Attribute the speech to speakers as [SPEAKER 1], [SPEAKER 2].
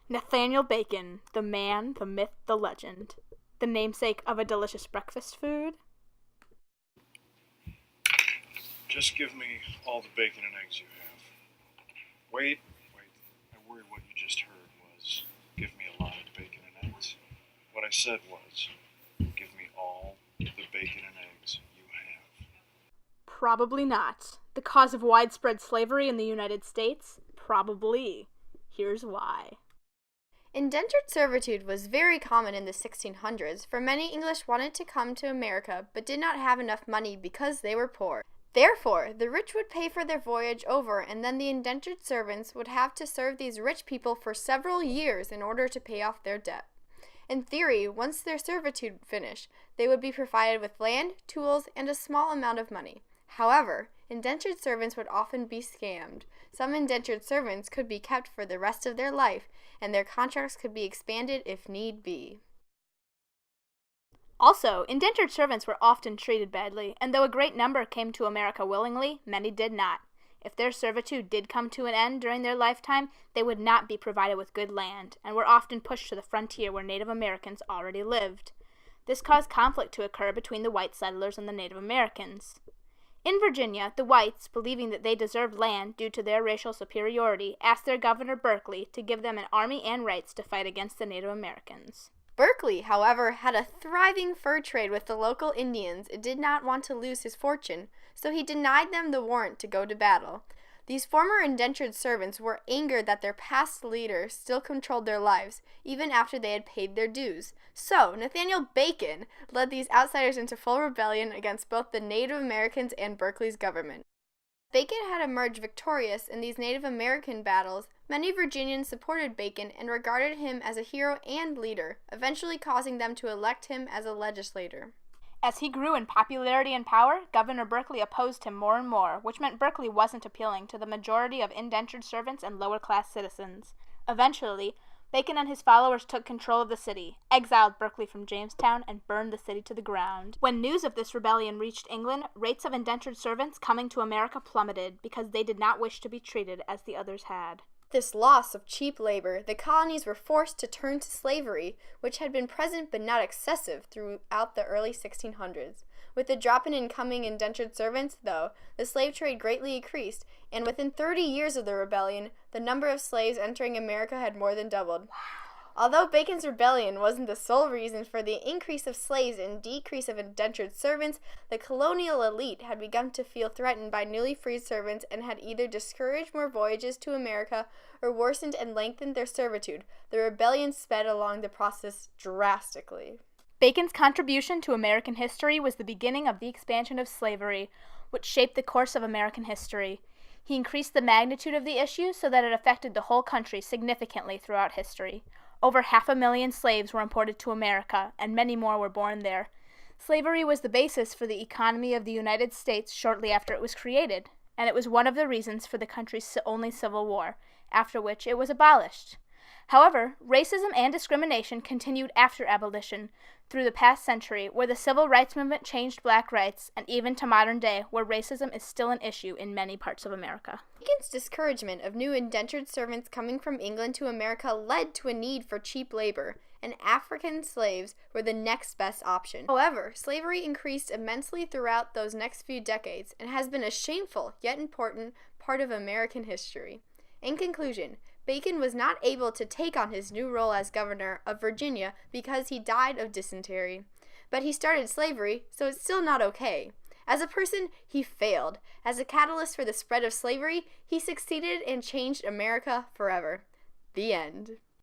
[SPEAKER 1] Nathaniel Bacon, the man, the myth, the legend. The namesake of a delicious breakfast food.
[SPEAKER 2] Just give me all the bacon and eggs you have. Wait. I worry what you just heard was, give me a lot of bacon and eggs. What I said was, give me all the bacon and eggs you have.
[SPEAKER 1] Probably not. The cause of widespread slavery in the United States? Probably. Here's why.
[SPEAKER 3] Indentured servitude was very common in the 1600s, for many English wanted to come to America but did not have enough money because they were poor. Therefore, the rich would pay for their voyage over, and then the indentured servants would have to serve these rich people for several years in order to pay off their debt. In theory, once their servitude finished, they would be provided with land, tools, and a small amount of money. However, indentured servants would often be scammed. Some indentured servants could be kept for the rest of their life, and their contracts could be expanded if need be.
[SPEAKER 1] Also, indentured servants were often treated badly, and though a great number came to America willingly, many did not. If their servitude did come to an end during their lifetime, they would not be provided with good land, and were often pushed to the frontier where Native Americans already lived. This caused conflict to occur between the white settlers and the Native Americans. In Virginia, the whites, believing that they deserved land due to their racial superiority, asked their governor Berkeley to give them an army and rights to fight against the Native Americans.
[SPEAKER 3] Berkeley, however, had a thriving fur trade with the local Indians and did not want to lose his fortune, so he denied them the warrant to go to battle. These former indentured servants were angered that their past leader still controlled their lives, even after they had paid their dues. So, Nathaniel Bacon led these outsiders into full rebellion against both the Native Americans and Berkeley's government. Bacon had emerged victorious in these Native American battles. Many Virginians supported Bacon and regarded him as a hero and leader, eventually causing them to elect him as a legislator.
[SPEAKER 1] As he grew in popularity and power, Governor Berkeley opposed him more and more, which meant Berkeley wasn't appealing to the majority of indentured servants and lower-class citizens. Eventually, Bacon and his followers took control of the city, exiled Berkeley from Jamestown, and burned the city to the ground. When news of this rebellion reached England, rates of indentured servants coming to America plummeted because they did not wish to be treated as the others had.
[SPEAKER 3] This loss of cheap labor, the colonies were forced to turn to slavery, which had been present but not excessive throughout the early 1600s. With the drop in incoming indentured servants, though, the slave trade greatly increased, and within 30 years of the rebellion, the number of slaves entering America had more than doubled. Although Bacon's rebellion wasn't the sole reason for the increase of slaves and decrease of indentured servants, the colonial elite had begun to feel threatened by newly freed servants and had either discouraged more voyages to America or worsened and lengthened their servitude. The rebellion sped along the process drastically.
[SPEAKER 1] Bacon's contribution to American history was the beginning of the expansion of slavery, which shaped the course of American history. He increased the magnitude of the issue so that it affected the whole country significantly throughout history. Over 500,000 slaves were imported to America, and many more were born there. Slavery was the basis for the economy of the United States shortly after it was created, and it was one of the reasons for the country's only civil war, after which it was abolished. However, racism and discrimination continued after abolition through the past century, where the civil rights movement changed black rights, and even to modern day, where racism is still an issue in many parts of America.
[SPEAKER 3] Bacon's discouragement of new indentured servants coming from England to America led to a need for cheap labor, and African slaves were the next best option. However, slavery increased immensely throughout those next few decades and has been a shameful yet important part of American history. In conclusion, Bacon was not able to take on his new role as governor of Virginia because he died of dysentery. But he started slavery, so it's still not okay. As a person, he failed. As a catalyst for the spread of slavery, he succeeded and changed America forever. The end.